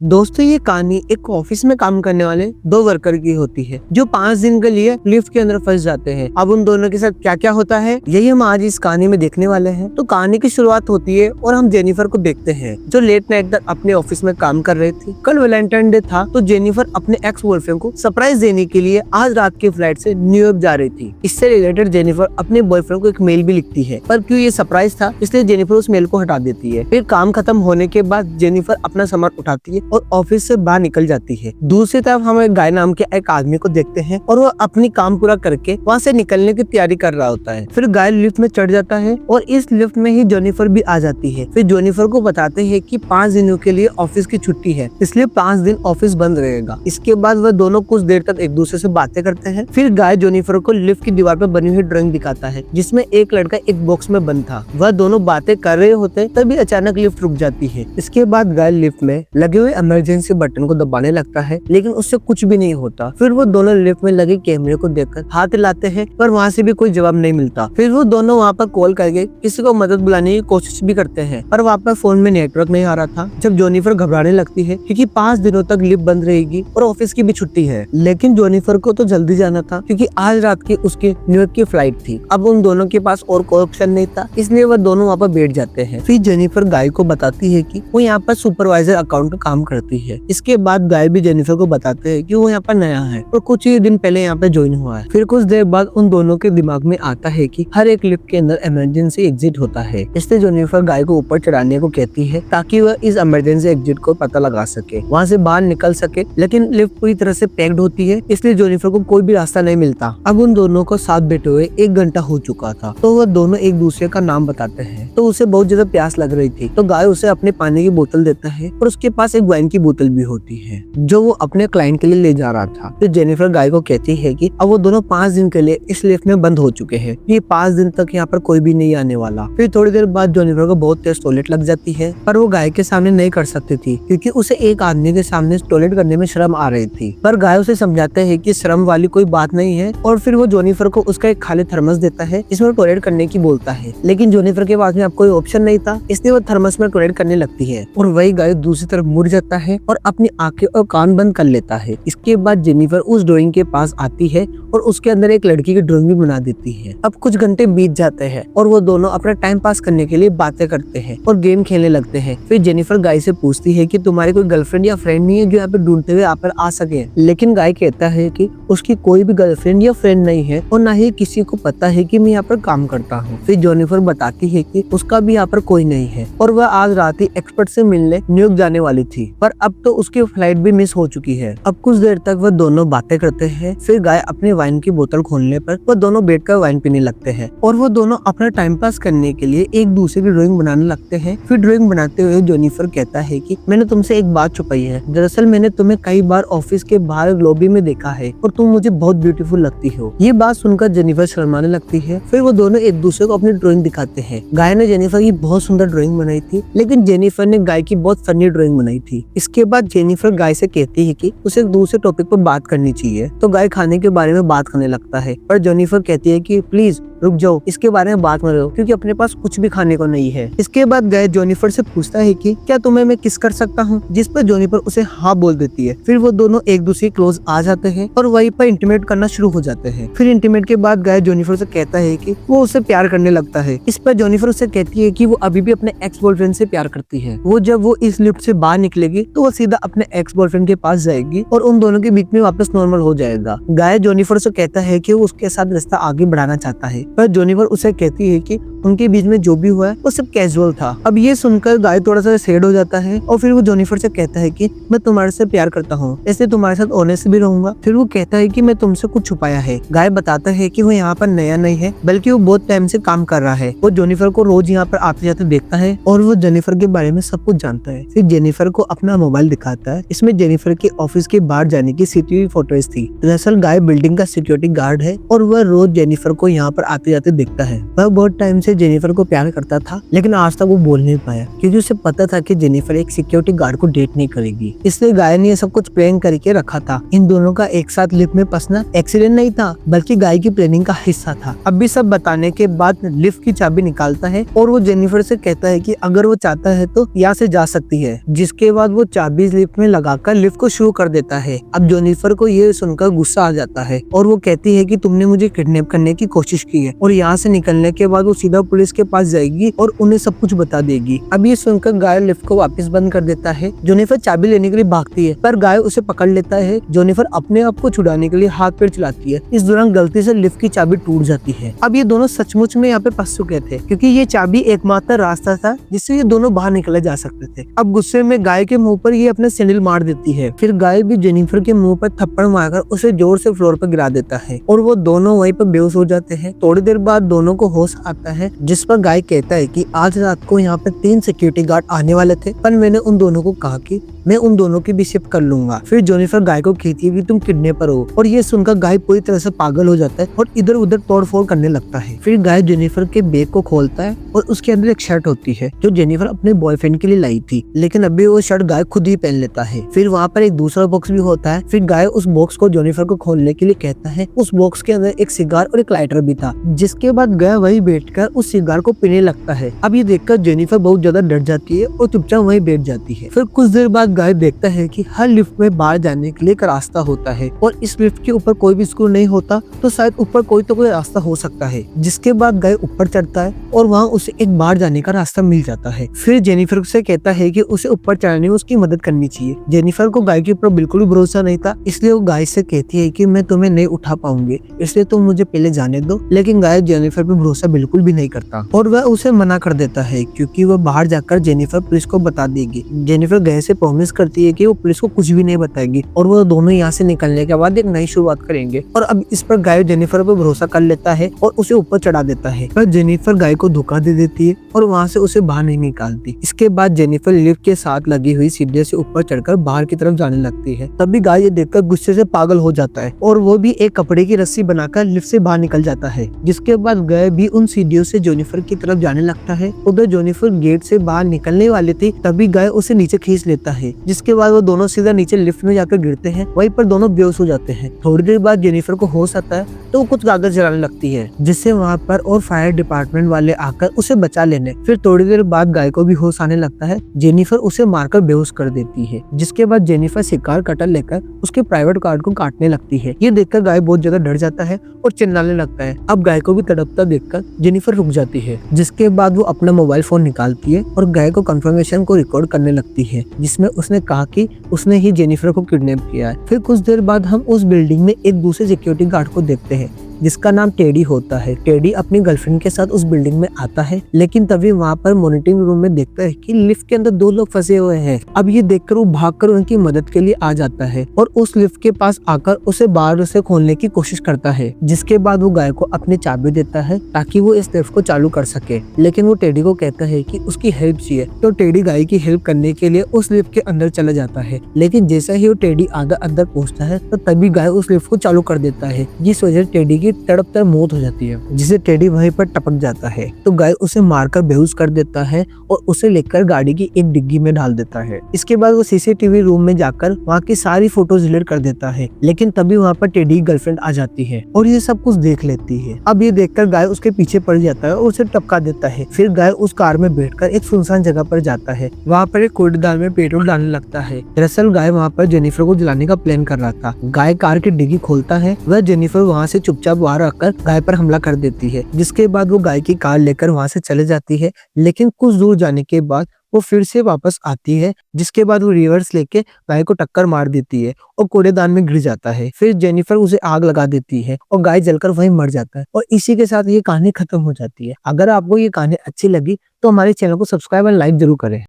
दोस्तों ये कहानी एक ऑफिस में काम करने वाले दो वर्कर की होती है जो 5 दिन के लिए लिफ्ट के अंदर फंस जाते हैं। अब उन दोनों के साथ क्या क्या होता है यही हम आज इस कहानी में देखने वाले हैं। तो कहानी की शुरुआत होती है और हम जेनिफर को देखते हैं जो लेट नाइट तक अपने ऑफिस में काम कर रहे थे। कल वैलेंटाइन डे था तो जेनिफर अपने एक्स बॉयफ्रेंड को सरप्राइज देने के लिए आज रात की फ्लाइट से न्यूयॉर्क जा रही थी। इससे रिलेटेड जेनिफर अपने बॉयफ्रेंड को एक मेल भी लिखती है, पर क्यों ये सरप्राइज था इसलिए जेनिफर उस मेल को हटा देती है। फिर काम खत्म होने के बाद जेनिफर अपना सामान उठाती है और ऑफिस से बाहर निकल जाती है। दूसरी तरफ हम एक गाय नाम के एक आदमी को देखते हैं और वो अपनी काम पूरा करके वहाँ से निकलने की तैयारी कर रहा होता है। फिर गाय लिफ्ट में चढ़ जाता है और इस लिफ्ट में ही जेनिफर भी आ जाती है। फिर जेनिफर को बताते हैं कि 5 दिनों के लिए ऑफिस की छुट्टी है, इसलिए 5 दिन ऑफिस बंद रहेगा। इसके बाद वह दोनों कुछ देर तक एक दूसरे से बातें करते हैं। फिर गाय जेनिफर को लिफ्ट की दीवार पर बनी हुई ड्राइंग दिखाता है जिसमें एक लड़का एक बॉक्स में बंद था। वह दोनों बातें कर रहे होते तभी अचानक लिफ्ट रुक जाती है। इसके बाद गाय लिफ्ट में लगे हुए इमरजेंसी बटन को दबाने लगता है लेकिन उससे कुछ भी नहीं होता। फिर वो दोनों लिफ्ट में लगे कैमरे को देखकर हाथ हिलाते हैं पर वहाँ से भी कोई जवाब नहीं मिलता। फिर वो दोनों वहाँ पर कॉल करके किसी को मदद बुलाने की कोशिश भी करते हैं पर वहाँ पर फोन में नेटवर्क नहीं आ रहा था। जब जेनिफर घबराने लगती है क्योंकि 5 दिनों तक लिफ्ट बंद रहेगी और ऑफिस की भी छुट्टी है, लेकिन जेनिफर को तो जल्दी जाना था क्योंकि आज रात की उसकी न्यूयॉर्क की फ्लाइट थी। अब उन दोनों के पास और कोई ऑप्शन नहीं था, इसलिए वह दोनों वहाँ पर बैठ जाते हैं। फिर जेनिफर गाय को बताती है कि वो यहाँ पर सुपरवाइजर अकाउंट का काम करती है। इसके बाद गाय भी जेनिफर को बताते हैं कि वो यहाँ पर नया है और कुछ ही दिन पहले यहाँ पे ज्वाइन हुआ है। फिर कुछ देर बाद उन दोनों के दिमाग में आता है कि हर एक लिफ्ट के अंदर इमरजेंसी एग्जिट होता है, इसलिए जेनिफर गाय को ऊपर चढ़ाने को कहती है ताकि वह इस इमरजेंसी एग्जिट को पता लगा सके, वहाँ से बाहर निकल सके। लेकिन लिफ्ट पूरी तरह से पैक्ड होती है इसलिए जेनिफर को कोई भी रास्ता नहीं मिलता। अब उन दोनों को साथ बैठे हुए 1 घंटा हो चुका था तो वह दोनों एक दूसरे का नाम बताते हैं। तो उसे बहुत ज्यादा प्यास लग रही थी तो गाय उसे अपने पानी की बोतल देता है और उसके पास एक वाइन की बोतल भी होती है जो वो अपने क्लाइंट के लिए ले जा रहा था। तो जेनिफर गाय को कहती है कि अब वो दोनों 5 दिन के लिए इस लिफ्ट में बंद हो चुके हैं, ये 5 दिन तक यहाँ पर कोई भी नहीं आने वाला। फिर थोड़ी देर बाद जेनिफर को बहुत तेज टॉयलेट लग जाती है पर वो गाय के सामने नहीं कर सकती थी क्योंकि उसे एक आदमी के सामने टॉयलेट करने में शर्म आ रही थी। पर गाय उसे समझाते है कि शर्म वाली कोई बात नहीं है और फिर वो जेनिफर को उसका एक खाली थर्मस देता है जिसमें टॉयलेट करने की बोलता है। लेकिन जेनिफर के पास में अब कोई ऑप्शन नहीं था इसलिए वो थर्मस में टॉयलेट करने लगती है और वही गाय दूसरी तरफ मुड़ जाता है और अपनी आंखें और कान बंद कर लेता है। इसके बाद जेनिफर उस ड्राइंग के पास आती है और उसके अंदर एक लड़की की ड्राइंग भी बना देती है। अब कुछ घंटे बीत जाते हैं और वो दोनों अपना टाइम पास करने के लिए बातें करते हैं और गेम खेलने लगते हैं। फिर जेनिफर गाय से पूछती है कि तुम्हारी कोई गर्लफ्रेंड या फ्रेंड नहीं है जो यहाँ पे ढूंढते हुए यहाँ पर आ सके, लेकिन गाय कहता है कि उसकी कोई भी गर्लफ्रेंड या फ्रेंड नहीं है और न ही किसी को पता है कि मैं यहाँ पर काम करता हूँ। फिर जेनिफर बताती है कि उसका भी यहाँ पर कोई नहीं है और वह आज रात ही एक्सपर्ट से मिलने न्यूयॉर्क जाने वाली थी पर अब तो उसकी फ्लाइट भी मिस हो चुकी है। अब कुछ देर तक वह दोनों बातें करते हैं। फिर गाय अपने वाइन की बोतल खोलने पर वह दोनों बैठकर वाइन पीने लगते हैं और वो दोनों अपना टाइम पास करने के लिए एक दूसरे की ड्राइंग बनाने लगते हैं। फिर ड्राइंग बनाते हुए जेनिफर कहता है कि मैंने तुमसे एक बात छुपाई है, दरअसल मैंने तुम्हें कई बार ऑफिस के बाहर लॉबी में देखा है और तुम मुझे बहुत ब्यूटीफुल लगती हो। ये बात सुनकर जेनिफर शर्माने लगती है। फिर वो दोनों एक दूसरे को अपनी ड्राइंग दिखाते हैं। गाय ने जेनिफर की बहुत सुंदर ड्राइंग बनाई थी लेकिन जेनिफर ने गाय की बहुत फनी ड्राइंग बनाई थी। इसके बाद जेनिफर गाय से कहती है कि उसे एक दूसरे टॉपिक पर बात करनी चाहिए तो गाय खाने के बारे में बात करने लगता है पर जेनिफर कहती है कि प्लीज रुक जाओ, इसके बारे में बात मत करो क्योंकि अपने पास कुछ भी खाने को नहीं है। इसके बाद गाय जेनिफर से पूछता है कि क्या तुम्हें मैं किस कर सकता हूँ, जिस पर जेनिफर उसे हाँ बोल देती है। फिर वो दोनों एक दूसरे क्लोज आ जाते हैं और वहीं पर इंटीमेट करना शुरू हो जाते हैं। फिर इंटीमेट के बाद गाय जेनिफर से कहता है कि वो उसे प्यार करने लगता है। इस पर जेनिफर उसे कहती है कि वो अभी भी अपने एक्स बॉयफ्रेंड से प्यार करती है। वो जब वो इस लिफ्ट से बाहर निकलेगी तो वो सीधा अपने एक्स बॉयफ्रेंड के पास जाएगी और उन दोनों के बीच में वापस नॉर्मल हो जाएगा। गाय जेनिफर से कहता है कि वो उसके साथ रिश्ता आगे बढ़ाना चाहता है पर जेनिफर उसे कहती है कि उनके बीच में जो भी हुआ है वो सब कैजुअल था। अब ये सुनकर गाय थोड़ा सा सैड हो जाता है और फिर वो जेनिफर से कहता है कि मैं तुम्हारे से प्यार करता हूँ, इसलिए तुम्हारे साथ ऑनेस्ट भी रहूंगा। फिर वो कहता है कि मैं तुमसे कुछ छुपाया है। गाय बताता है कि वो यहाँ पर नया नहीं है बल्कि वो बहुत टाइम से काम कर रहा है। वो जेनिफर को रोज यहाँ पर आते जाते देखता है और वो जेनिफर के बारे में सब कुछ जानता है। फिर जेनिफर को अपना मोबाइल दिखाता है, इसमें जेनिफर के ऑफिस के बाहर जाने की सीसीटीवी फोटोज थी। दरअसल गाय बिल्डिंग का सिक्योरिटी गार्ड है और वह रोज जेनिफर को यहाँ पर आते जाते देखता है। वह बहुत टाइम से जेनिफर को प्यार करता था, लेकिन आज तक वो बोल नहीं पाया क्योंकि उसे पता था कि जेनिफर एक सिक्योरिटी गार्ड को डेट नहीं करेगी। इसलिए गाय ने ये सब कुछ प्लान करके रखा था। इन दोनों का एक साथ लिफ्ट में फंसना एक्सीडेंट नहीं था, बल्कि गाय की प्लानिंग का हिस्सा था। अब भी सब बताने के बाद लिफ्ट की चाबी निकालता है और वो जेनिफर से कहता है कि अगर वो चाहता है तो यहाँ से जा सकती है। जिसके बाद वो चाबी लिफ्ट में लगाकर लिफ्ट को शुरू कर देता है। अब जेनिफर को ये सुनकर गुस्सा आ जाता है और वो कहती है कि तुमने मुझे किडनैप करने की कोशिश की है, और यहाँ से निकलने के बाद वो सीधा पुलिस के पास जाएगी और उन्हें सब कुछ बता देगी। अब ये सुनकर गाय लिफ्ट को वापस बंद कर देता है। जेनिफर चाबी लेने के लिए भागती है, पर गाय उसे पकड़ लेता है। जेनिफर अपने आप को छुड़ाने के लिए हाथ पैर चलाती है। इस दौरान गलती से लिफ्ट की चाबी टूट जाती है। अब ये दोनों सचमुच में यहाँ पे फंस चुके थे, क्योंकि ये चाबी एकमात्र रास्ता था जिससे ये दोनों बाहर निकले जा सकते थे। अब गुस्से में गाय के मुंह पर ये अपने सैंडल मार देती है। फिर गाय भी जेनिफर के मुंह पर थप्पड़ मारकर उसे जोर से फ्लोर पर गिरा देता है और वो दोनों वहीं पर बेहोश हो जाते हैं। थोड़ी देर बाद दोनों को होश आता है, जिस पर गाय कहता है कि आज रात को यहाँ पे 3 सिक्योरिटी गार्ड आने वाले थे, पर मैंने उन दोनों को कहा कि मैं उन दोनों की भी शिफ्ट कर लूंगा। फिर जेनिफर गाय को कहती है कि तुम किडनैपर हो, और ये सुनकर गाय पूरी तरह से पागल हो जाता है और इधर उधर तोड़फोड़ करने लगता है। फिर गाय जेनिफर के बैग को खोलता है और उसके अंदर एक शर्ट होती है जो जेनिफर अपने बॉयफ्रेंड के लिए लाई थी, लेकिन अभी वो शर्ट गाय खुद ही पहन लेता है। फिर वहाँ पर एक दूसरा बॉक्स भी होता है। फिर गाय उस बॉक्स को जेनिफर को खोलने के लिए कहता है। उस बॉक्स के अंदर एक सिगार और एक लाइटर भी था, जिसके बाद गाय वही बैठकर उस सिगार को पीने लगता है। अब ये देखकर जेनिफर बहुत ज्यादा डर जाती है और चुपचाप वहीं बैठ जाती है। फिर कुछ देर बाद गाय देखता है कि हर लिफ्ट में बाहर जाने के लिए एक रास्ता होता है और इस लिफ्ट के ऊपर कोई भी स्क्रू नहीं होता, तो शायद ऊपर कोई रास्ता हो सकता है। जिसके बाद गाय ऊपर चढ़ता है और वहाँ उसे एक बाहर जाने का रास्ता मिल जाता है। फिर जेनिफर से कहता है कि उसे ऊपर चढ़ने में उसकी मदद करनी चाहिए। जेनिफर को गाय के ऊपर बिल्कुल भी भरोसा नहीं था, इसलिए वो गाय से कहती है कि मैं तुम्हें नहीं उठा पाऊंगी, इसलिए तुम मुझे पहले जाने दो। लेकिन गाय जेनिफर पे भरोसा बिल्कुल भी नहीं करता और वह उसे मना कर देता है, क्योंकि वह बाहर जाकर जेनिफर पुलिस को बता देगी। जेनिफर गाय से प्रॉमिस करती है कि वो पुलिस को कुछ भी नहीं बताएगी और वो दोनों यहाँ से निकलने के बाद एक नई शुरुआत करेंगे। और अब इस पर गाय जेनिफर पर भरोसा कर लेता है और उसे ऊपर चढ़ा देता है, पर जेनिफर गाय को धोखा दे देती है और वहाँ से उसे बाहर नहीं निकालती। इसके बाद जेनिफर लिफ्ट के साथ लगी हुई सीढ़ी से ऊपर चढ़कर बाहर की तरफ जाने लगती है। तभी गाय ये देखकर गुस्से से पागल हो जाता है और वो भी एक कपड़े की रस्सी बनाकर लिफ्ट से बाहर निकल जाता है। जिसके बाद गाय भी उन सीढ़ियों से जेनिफर की तरफ जाने लगता है। उधर जेनिफर गेट से बाहर निकलने वाली थी, तभी गाय उसे नीचे खींच लेता है। जिसके बाद वो दोनों सीधा नीचे लिफ्ट में जाकर गिरते हैं। वहीं पर दोनों बेहोश हो जाते हैं। थोड़ी देर बाद जेनिफर को होश आता है तो वो कुछ कागज जलाने लगती है, जिससे वहाँ पर और फायर डिपार्टमेंट वाले आकर उसे बचा लेने। फिर थोड़ी देर बाद गाय को भी होश आने लगता है। जेनिफर उसे मारकर बेहोश कर देती है। जिसके बाद जेनिफर शिकार कटर लेकर उसके प्राइवेट कार को काटने लगती है। ये देखकर गाय बहुत ज्यादा डर जाता है और चिल्लाने लगता है। अब गाय को भी तड़पता देखकर जेनिफर रुक जाती है। जिसके बाद वो अपना मोबाइल फोन निकालती है और गाय को कंफर्मेशन को रिकॉर्ड करने लगती है, जिसमें उसने कहा कि उसने ही जेनिफर को किडनैप किया है। फिर कुछ देर बाद हम उस बिल्डिंग में एक दूसरे सिक्योरिटी गार्ड को देखते हैं, जिसका नाम टेडी होता है। टेडी अपनी गर्लफ्रेंड के साथ उस बिल्डिंग में आता है, लेकिन तभी वहाँ पर मॉनिटरिंग रूम में देखता है कि लिफ्ट के अंदर 2 लोग फंसे हुए हैं। अब ये देखकर वो भागकर उनकी मदद के लिए आ जाता है और उस लिफ्ट के पास आकर उसे बाहर से खोलने की कोशिश करता है। जिसके बाद वो गाय को अपनी चाबी देता है ताकि वो इस लिफ्ट को चालू कर सके, लेकिन वो टेडी को कहता है कि उसकी हेल्प चाहिए। तो टेडी गाय की हेल्प करने के लिए उस लिफ्ट के अंदर चला जाता है, लेकिन जैसा ही वो टेडी आधा अंदर पहुँचता है तो तभी गाय उस लिफ्ट को चालू कर देता है, जिस वजह से टेडी की तड़प तड़प मौत हो जाती है, जिसे टेडी वहीं पर टपक जाता है। तो गाय उसे मारकर बेहोश कर देता है और उसे लेकर गाड़ी की एक डिग्गी में डाल देता है। इसके बाद वो सीसीटीवी रूम में जाकर वहाँ की सारी फोटोज डिलीट कर देता है, लेकिन तभी वहाँ पर टेडी की गर्लफ्रेंड आ जाती है और ये सब कुछ देख लेती है। अब ये देखकर गाय उसके पीछे पड़ जाता है और उसे टपका देता है। फिर गाय उस कार में बैठकर एक सुनसान जगह पर जाता है। वहाँ पर एक कूड़ेदान में पेट्रोल डालने लगता है। दरअसल गाय वहाँ पर जेनिफर को जलाने का प्लान कर रहा था। गाय कार की डिग्गी खोलता है, वह जेनिफर वहाँ से चुपचाप बाहर आकर गाय पर हमला कर देती है। जिसके बाद वो गाय की कार लेकर वहाँ से चले जाती है, लेकिन कुछ दूर जाने के बाद वो फिर से वापस आती है। जिसके बाद वो रिवर्स लेके गाय को टक्कर मार देती है और कूड़ेदान में गिर जाता है। फिर जेनिफर उसे आग लगा देती है और गाय जलकर वहीं मर जाता है और इसी के साथ ये कहानी खत्म हो जाती है। अगर आपको ये कहानी अच्छी लगी तो हमारे चैनल को सब्सक्राइब और लाइक जरूर करें।